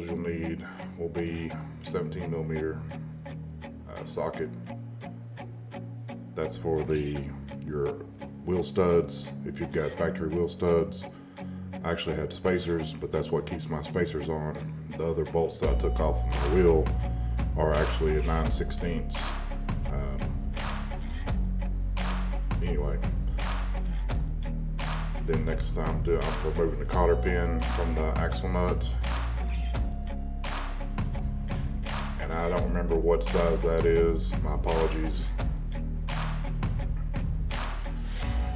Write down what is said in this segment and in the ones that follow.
tools you'll need will be 17 millimeter socket. That's for your wheel studs. If you've got factory wheel studs, I actually had spacers, but that's what keeps my spacers on. The other bolts that I took off from the wheel are actually a 9/16. Anyway, then next time I'm removing the cotter pin from the axle nut, and I don't remember what size that is. My apologies.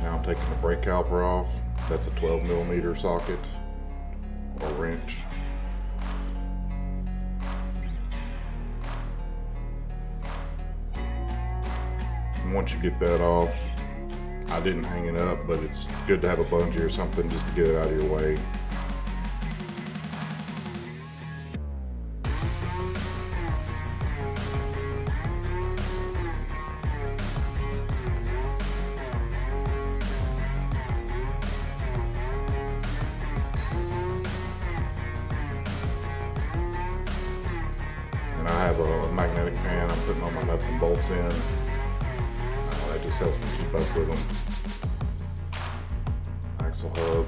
Now I'm taking the brake caliper off. That's a 12 millimeter socket or wrench. And once you get that off, I didn't hang it up, but it's good to have a bungee or something just to get it out of your way. And I have a magnetic pan I'm putting all my nuts and bolts in. That just helps me keep up with them. Axle hub.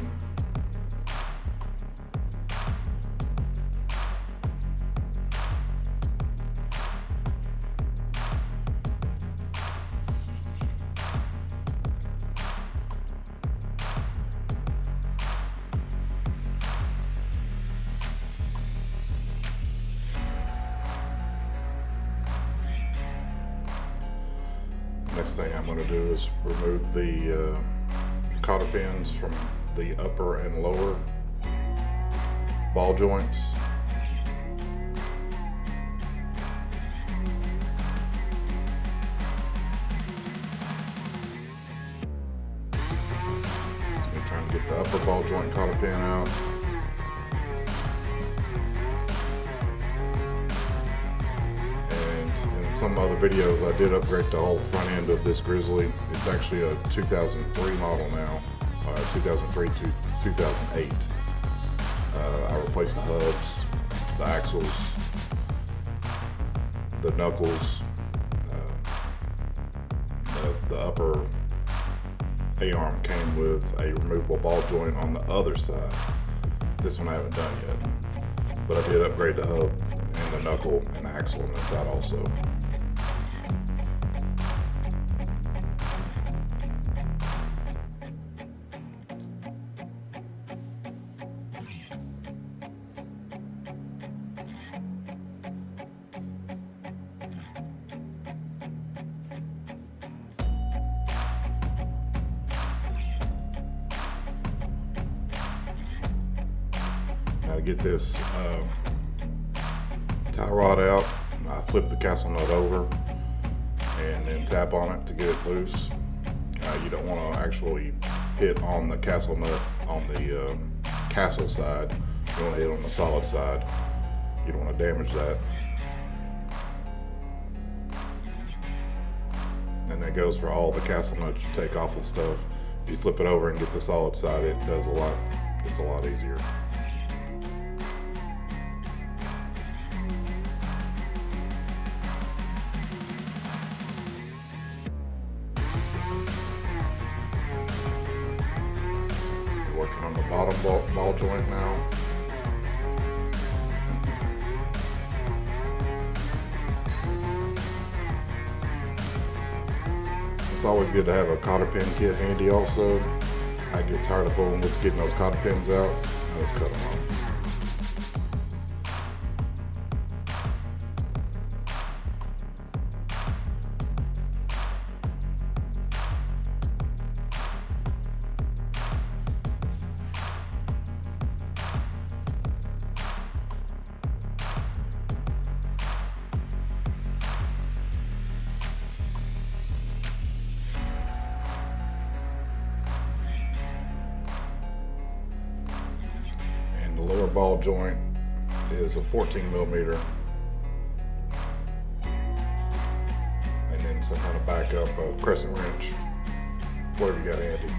Next thing I'm going to do is remove the cotter pins from the upper and lower ball joints. So I'm trying to get the upper ball joint cotter pin out. Some other videos I did upgrade the whole front end of this Grizzly. It's actually a 2003 model now, 2003 to 2008. I replaced the hubs, the axles, the knuckles, the upper A-arm came with a removable ball joint on the other side. This one I haven't done yet, but I did upgrade the hub and the knuckle and the axle on this side also. Now to get this tie rod out, I flip the castle nut over and then tap on it to get it loose. You don't want to actually hit on the castle nut on the castle side. You want to hit on the solid side. You don't want to damage that. And that goes for all the castle nuts you take off of stuff. If you flip it over and get the solid side, it does a lot. It's a lot easier. Working on the bottom ball joint now. It's always good to have a cotter pin kit handy also. I get tired of fooling with getting those cotter pins out. Let's cut them off. The lower ball joint is a 14 millimeter, and then some kind of backup, a crescent wrench, whatever you got handy.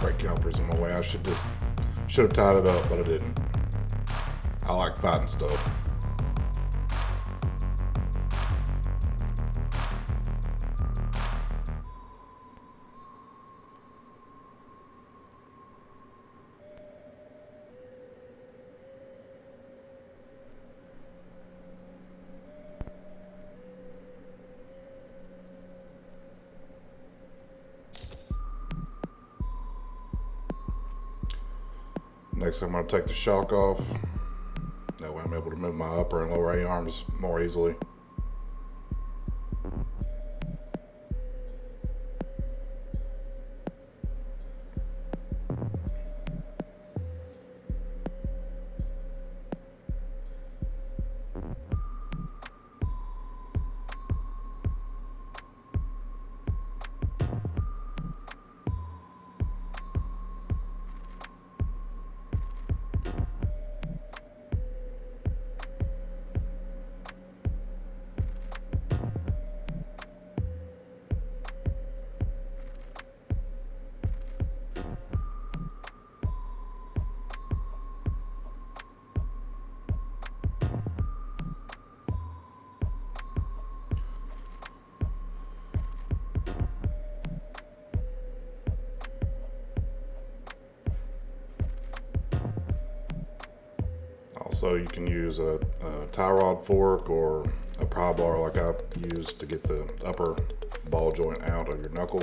brake calipers in my way. I should have tied it up, but I didn't. I like fighting stuff. Next, I'm going to take the shock off. That way I'm able to move my upper and lower A-arms more easily. Also, you can use a tie rod fork or a pry bar like I used to get the upper ball joint out of your knuckle.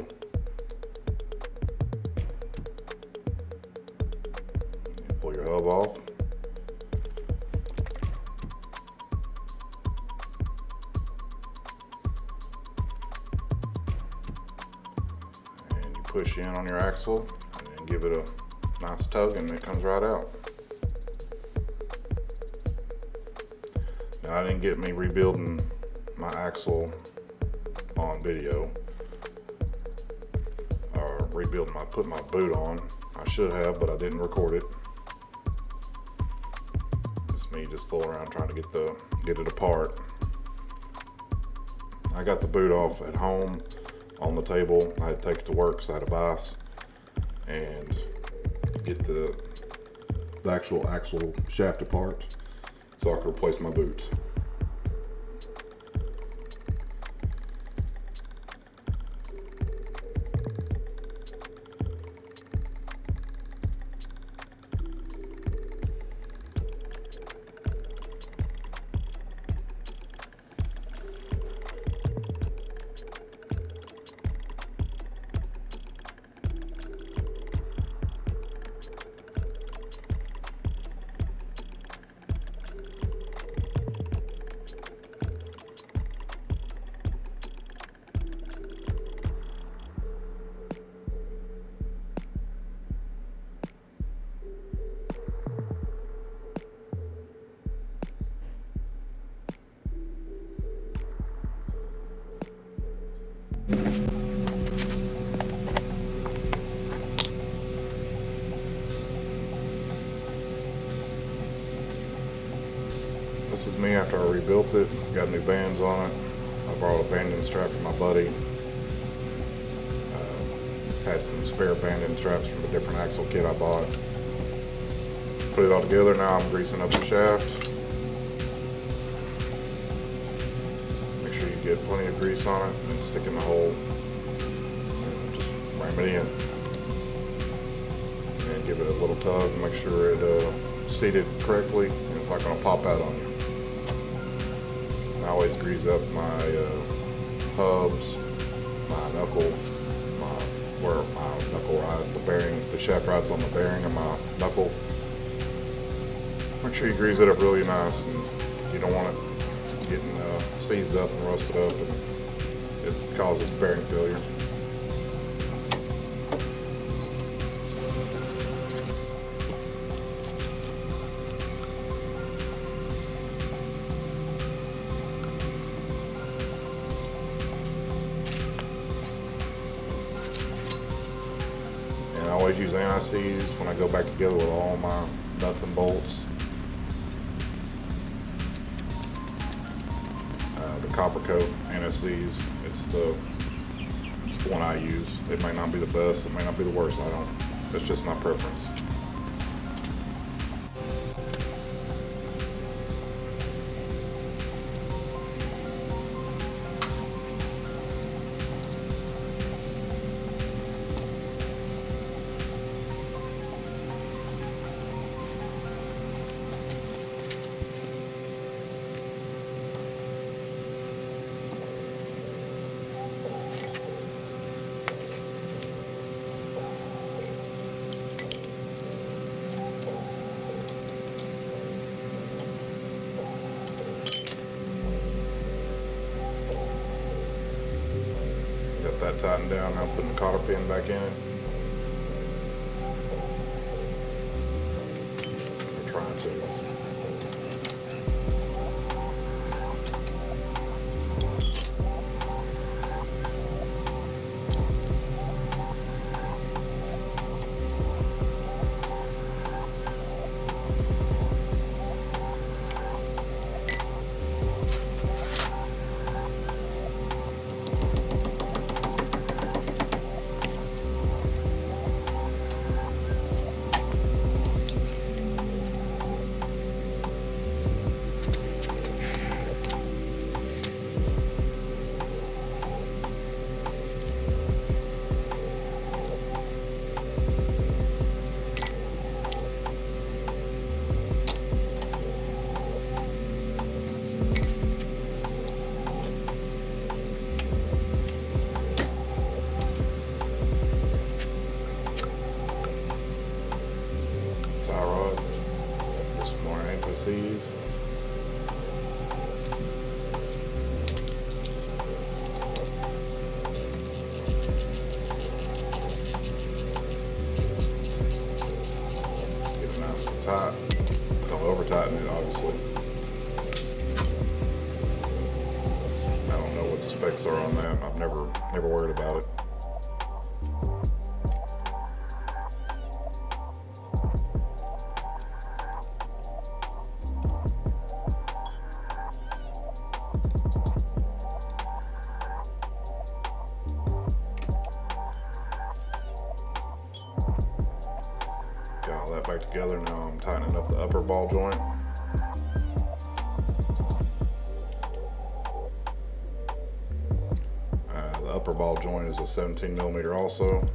Pull your hub off. And you push in on your axle and then give it a nice tug and it comes right out. I didn't get me rebuilding my axle on video, or putting my boot on. I should have, but I didn't record it. It's me just fooling around trying to get it apart. I got the boot off at home on the table. I had to take it to work, so I had a vise and get the actual axle shaft apart, so I could replace my boots. This is me after I rebuilt it. Got new bands on it. I borrowed a banding strap from my buddy. Had some spare banding straps from a different axle kit I bought. Put it all together. Now I'm greasing up the shaft. Make sure you get plenty of grease on it and stick in the hole. And just ram it in. And give it a little tug and make sure it seated correctly and it's not going to pop out on you. I always grease up my hubs, my knuckle, where my knuckle ride, the bearing, the shaft rides on the bearing of my knuckle. Make sure you grease it up really nice, and you don't want it getting seized up and rusted up, and it causes bearing failure. I always use anti-seize when I go back together with all my nuts and bolts. The copper coat anti-seize, it's the one I use. It may not be the best, it may not be the worst, I don't That's just my preference. Got that tightened down. Now putting the cotter pin back in it. We're trying to. Seas. Get it nice and tight. Don't over tighten it, obviously. I don't know what the specs are on that. I've never worried about it. Got all that back together. Now I'm tightening up the upper ball joint. The upper ball joint is a 17 millimeter also.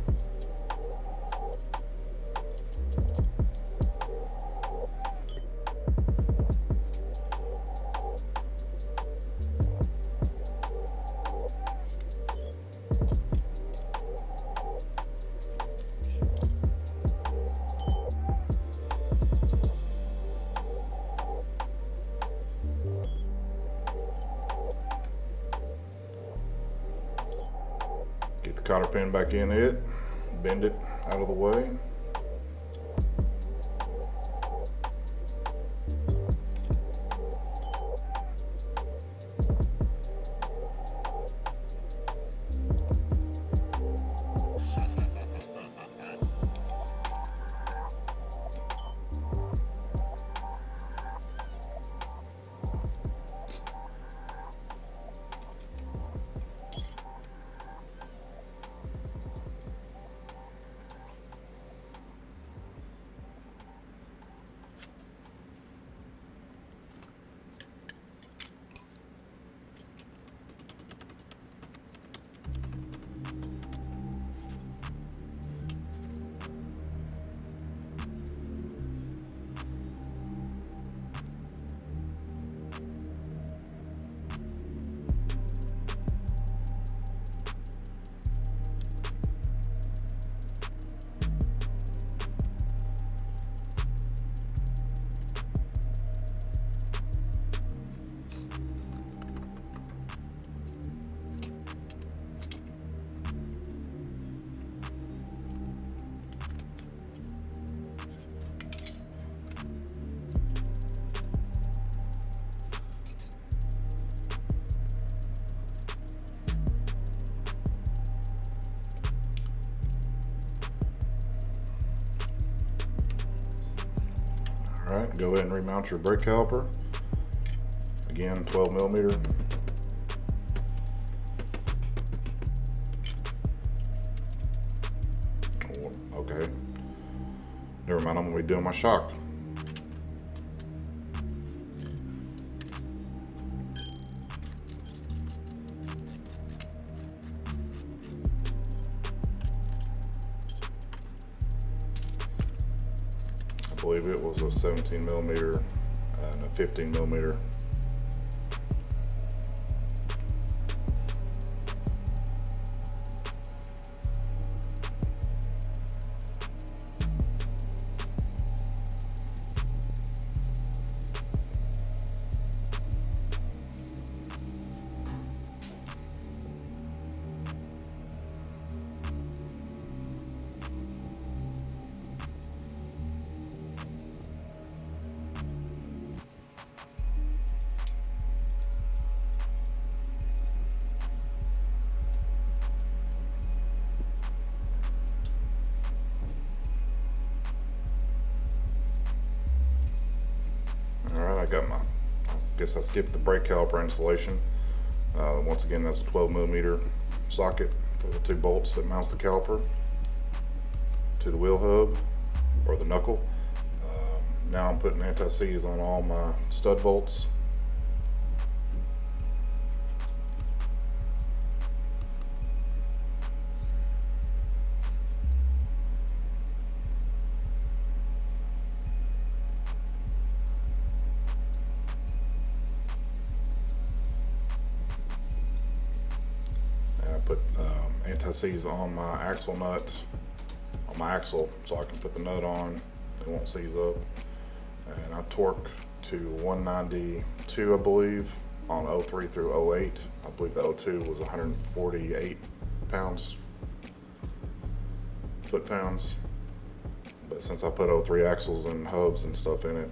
Get the cotter pin back in it, bend it out of the way. All right, go ahead and remount your brake caliper. Again, 12 millimeter. Okay, Never mind, I'm gonna be doing my shock. I believe it was a 17 millimeter and a 15 millimeter. I got my, I guess I skipped the brake caliper installation. Once again, that's a 12 millimeter socket for the 2 bolts that mounts the caliper to the wheel hub or the knuckle. Now I'm putting anti-seize on all my stud bolts. Put anti-seize on my axle nut, on my axle, so I can put the nut on, it won't seize up. And I torque to 192, I believe, on 03 through 08. I believe the 02 was 148 pounds, foot-pounds. But since I put 03 axles and hubs and stuff in it,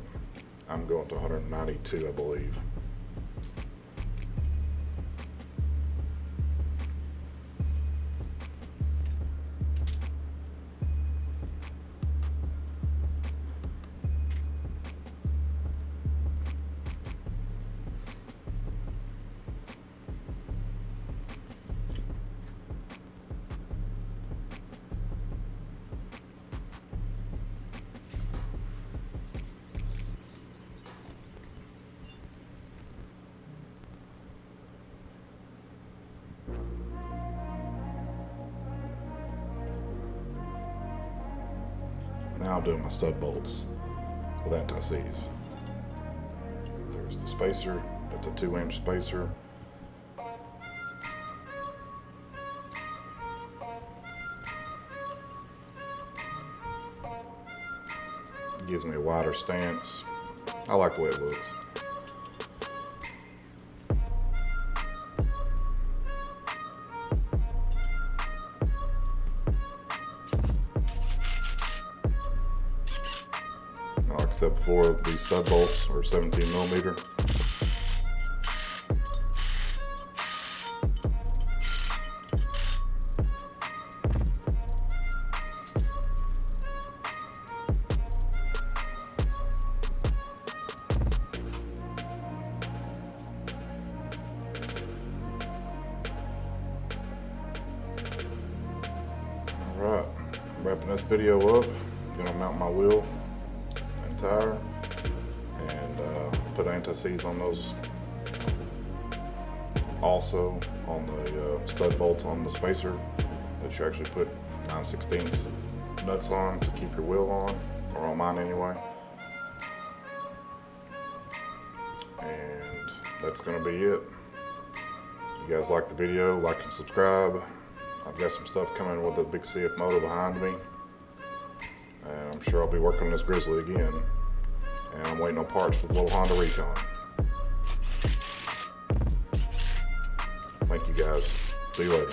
I'm going to 192, I believe. Now I'm doing my stud bolts with anti-seize. There's the spacer, that's a 2-inch spacer. Gives me a wider stance. I like the way it looks. Like I said before, these stud bolts are 17 millimeter. Alright, wrapping this video up. I'm gonna mount my wheel and tire and put anti-seize on those. Also on the stud bolts on the spacer that you actually put 9/16 nuts on to keep your wheel on, or on mine anyway. And that's gonna be it. If you guys like the video, like and subscribe. I've got some stuff coming with the big CF moto behind me, and I'm sure I'll be working on this Grizzly again, and I'm waiting on parts for the little Honda Recon. Thank you guys. See you later.